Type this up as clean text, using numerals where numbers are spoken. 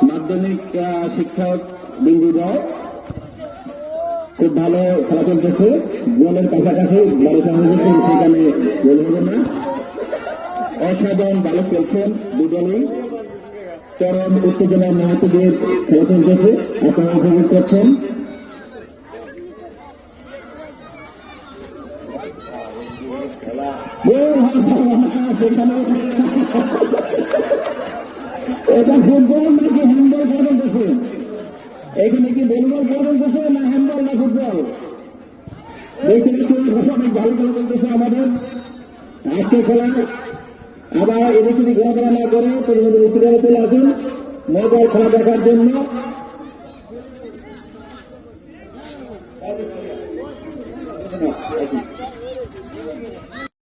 মাধ্যমিক শিক্ষক বিন্দুদয় খুব ভালো খেলা চলতেছে, গোলের কাছাকাছি বড় সংযোজন সেখানে গোল হবে না। অসাধারণ ভালো খেলছেন দুদলই, চরম উত্তেজনার মুহূর্ত দিয়ে খেলা চলতেছে, আপনারা উপভোগ করছেন। সেখানে এটা ফুটবল নাকি হ্যান্ডবল খেলা চলতেছে? এখানে কি ভলিবল খেলা চলতেছে না হ্যান্ডবল না ফুটবল? দেখতে পাচ্ছি অনেক ভালো খেলা চলতেছে আমাদের আজকে খেলা। আবার এদের যদি ঘোরাফেরা না করে প্রতিনিধি চলে আসুন মোবাইল খেলা দেখার জন্য।